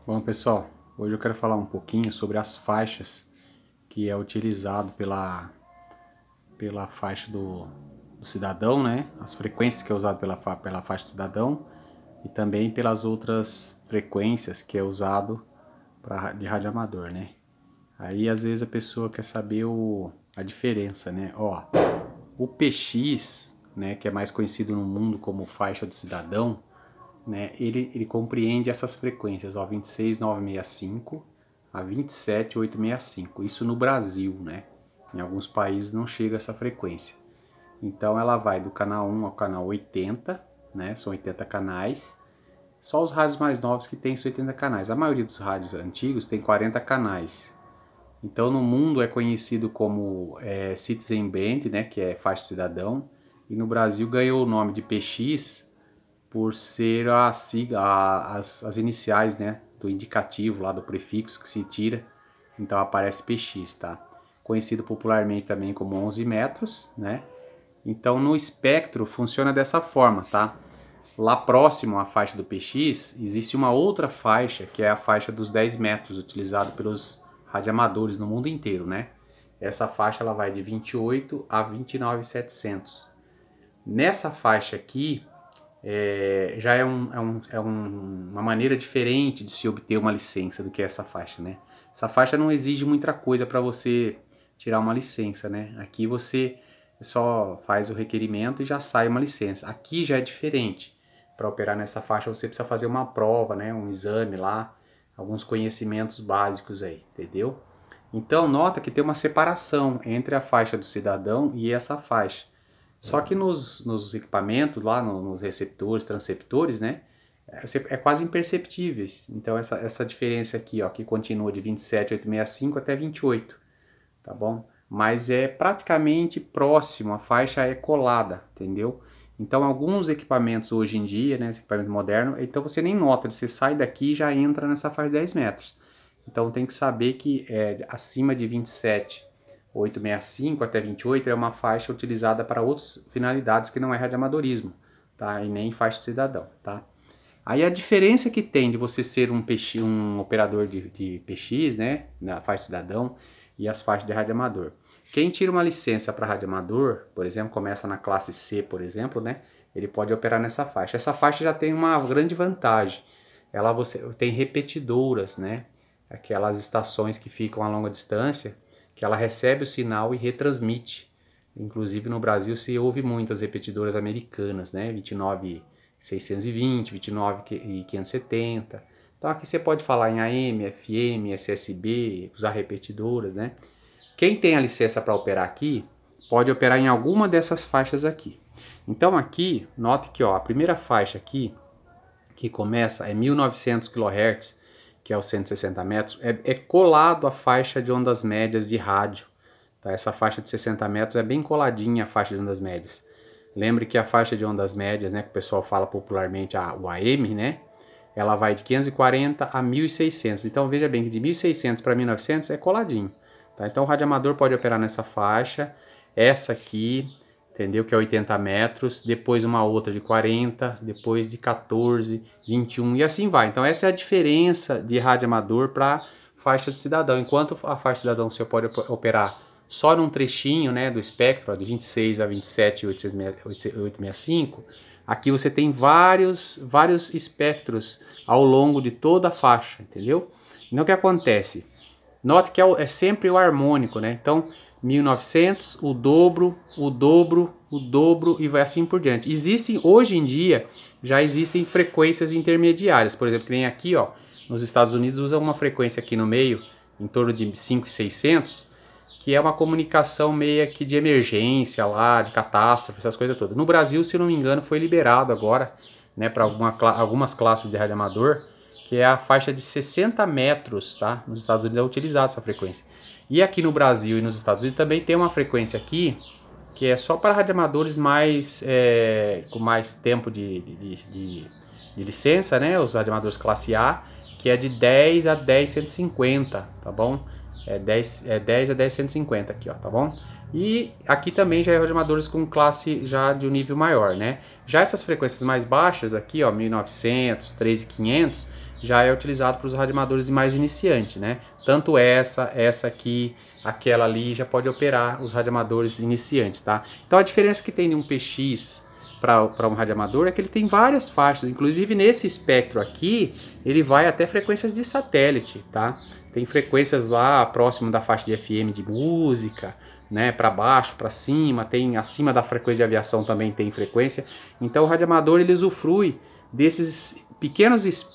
Bom, pessoal, hoje eu quero falar um pouquinho sobre as faixas que é utilizado pela faixa do cidadão, né? As frequências que é usado pela faixa do cidadão e também pelas outras frequências que é usado de rádio amador, né? Aí às vezes a pessoa quer saber a diferença, né? Ó, o PX, né, que é mais conhecido no mundo como faixa do cidadão, né, ele compreende essas frequências, ó, 26965 a 27865, isso no Brasil, né? Em alguns países não chega essa frequência. Então ela vai do canal 1 ao canal 80, né? São 80 canais. Só os rádios mais novos que tem 80 canais. A maioria dos rádios antigos tem 40 canais. Então no mundo é conhecido como Citizen Band, né? Que é faixa cidadão. E no Brasil ganhou o nome de PX por ser as iniciais, né, do indicativo lá do prefixo que se tira, então aparece PX, tá? Conhecido popularmente também como 11 metros, né? Então no espectro funciona dessa forma, tá? Lá próximo à faixa do PX existe uma outra faixa que é a faixa dos 10 metros, utilizada pelos radioamadores no mundo inteiro, né? Essa faixa ela vai de 28 a 29.700. Nessa faixa aqui já é uma maneira diferente de se obter uma licença do que essa faixa, né? Essa faixa não exige muita coisa para você tirar uma licença, né? Aqui você só faz o requerimento e já sai uma licença. Aqui já é diferente. Para operar nessa faixa você precisa fazer uma prova, né? Um exame lá, alguns conhecimentos básicos aí, entendeu? Então nota que tem uma separação entre a faixa do cidadão e essa faixa. Só que nos equipamentos, lá nos receptores, transceptores, né, é quase imperceptíveis. Então essa diferença aqui, ó, que continua de 27.865 até 28, tá bom? Mas é praticamente próximo, a faixa é colada, entendeu? Então alguns equipamentos hoje em dia, né, esse equipamento moderno, então você nem nota, você sai daqui e já entra nessa faixa de 10 metros. Então tem que saber que acima de 27.865 até 28 é uma faixa utilizada para outras finalidades que não é radioamadorismo, tá? E nem faixa de cidadão, tá? Aí a diferença que tem de você ser um operador de PX, né, na faixa de cidadão e as faixas de radioamador. Quem tira uma licença para radioamador, por exemplo, começa na classe C, por exemplo, né, ele pode operar nessa faixa. Essa faixa já tem uma grande vantagem. Você tem repetidoras, né? Aquelas estações que ficam a longa distância, que ela recebe o sinal e retransmite. Inclusive no Brasil se ouve muitas repetidoras americanas, né? 29.620, 29.570. Então aqui você pode falar em AM, FM, SSB, usar repetidoras, né? Quem tem a licença para operar aqui, pode operar em alguma dessas faixas aqui. Então aqui, note que ó, a primeira faixa aqui, que começa é 1900 kHz, que é os 160 metros, é colado à faixa de ondas médias de rádio. Tá? Essa faixa de 60 metros é bem coladinha à faixa de ondas médias. Lembre que a faixa de ondas médias, né, que o pessoal fala popularmente, o AM, né, ela vai de 540 a 1600. Então veja bem que de 1600 para 1900 é coladinho. Tá? Então o radioamador pode operar nessa faixa, essa aqui, entendeu? Que é 80 metros, depois uma outra de 40, depois de 14, 21 e assim vai. Então essa é a diferença de radioamador para faixa de cidadão. Enquanto a faixa de cidadão você pode operar só num trechinho, né, do espectro, ó, de 26 a 27.865, aqui você tem vários espectros ao longo de toda a faixa, entendeu? Então o que acontece? Note que é sempre o harmônico, né? Então 1900, o dobro e vai assim por diante. Hoje em dia, já existem frequências intermediárias. Por exemplo, que nem aqui, ó, nos Estados Unidos usa uma frequência aqui no meio, em torno de 5.600, que é uma comunicação meio que de emergência lá, de catástrofe, essas coisas todas. No Brasil, se não me engano, foi liberado agora, né, para algumas classes de radioamador, que é a faixa de 60 metros, tá? Nos Estados Unidos é utilizada essa frequência. E aqui no Brasil e nos Estados Unidos também tem uma frequência aqui, que é só para radioamadores com mais tempo de licença, né? Os radioamadores classe A, que é de 10 a 10.150, tá bom? 10 a 10.150 aqui, ó, tá bom? E aqui também já é radioamadores com classe já de um nível maior, né? Já essas frequências mais baixas aqui, ó, 1900, 3.500, já é utilizado para os radioamadores mais iniciantes, né? Tanto essa aqui, aquela ali, já pode operar os radioamadores iniciantes, tá? Então a diferença que tem de um PX para um radioamador é que ele tem várias faixas, inclusive nesse espectro aqui, ele vai até frequências de satélite, tá? Tem frequências lá próximo da faixa de FM de música, né, para baixo, para cima, tem acima da frequência de aviação também tem frequência. Então o radioamador ele usufrui desses pequenos espectros